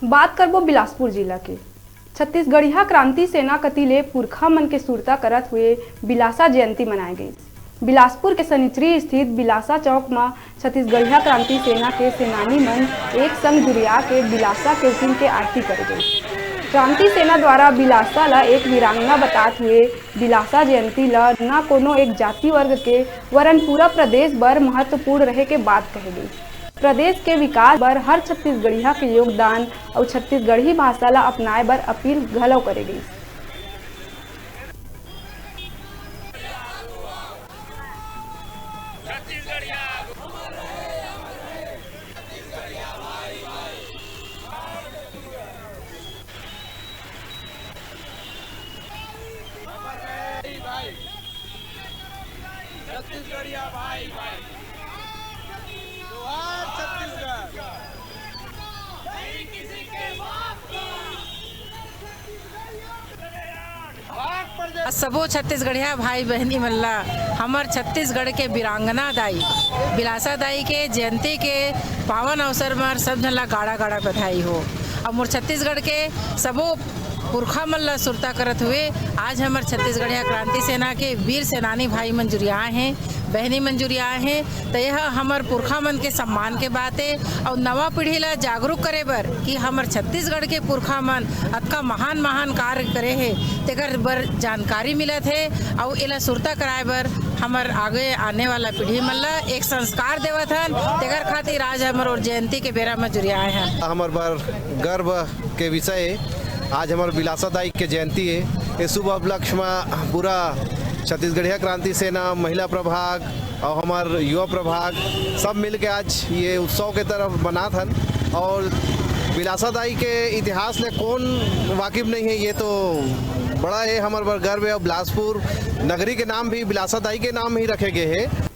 बात करबो बिलासपुर जिला के छत्तीसगढ़िया क्रांति सेना कतिले पुरखा मन के सुरता करत हुए बिलासा जयंती मनाई गई। बिलासपुर के सनिचरी स्थित बिलासा चौक में छत्तीसगढ़िया क्रांति सेना के सेनानी मन एक संग जुरिया के बिलासा के उकिन के आरती करे गई। क्रांति सेना द्वारा बिलासा ला एक वीरांगना बताते हुए बिलासा जयंती ला न कोनो एक जाति वर्ग के वरन पूरा प्रदेश भर महत्वपूर्ण रहे के बात कही गई। प्रदेश के विकास बर हर छत्तीसगढ़िया के योगदान और छत्तीसगढ़ी भाषा ला अपनाए बर अपील घलो करे गई। छत्तीसगढ़िया भाई भाई जोहार छत्तीसगढ़ नहीं किसी के बाप का सबो छत्तीसगढ़िया भाई बहनी मल्ला हमर छत्तीसगढ़ के वीरांगना दाई बिलासा दाई के जयंती के पावन अवसर में सब झन ला गाड़ा गाड़ा बधाई हो। और मोर छत्तीसगढ़ के सबो पुरखा मन ला सुरता करत हुए आज हमार छत्तीसगढ़िया क्रांति सेना के वीर सेनानी भाई मन जुरियाए हैं, बहनी मन जुरियाए हैं। तो यह हमार पुरखा मन के सम्मान के बात है और नवा पीढ़ी ला जागरूक करे बर कि हमार छत्तीसगढ़ के पुरखा मन अतका महान महान कार्य करे है तेकर बर जानकारी मिलत है और एला सुरता कराए बर हमार आगे आने वाला पीढ़ी मन ला एक संस्कार देवत हन। तेकर खातिर आज हमार और जयंती के बेरा में जुरियाए हैं। हमार बर गर्व के विषय आज हमारे बिलासा दाई के जयंती है। इस शुभ उपलक्ष्य में पूरा छत्तीसगढ़िया क्रांति सेना महिला प्रभाग और हमार युवा प्रभाग सब मिल के आज ये उत्सव के तरफ बना था। और बिलासा दाई के इतिहास में कौन वाकिफ नहीं है, ये तो बड़ा है हमारे बर गर्व है। और बिलासपुर नगरी के नाम भी बिलासा दाई के नाम ही रखे गए हैं।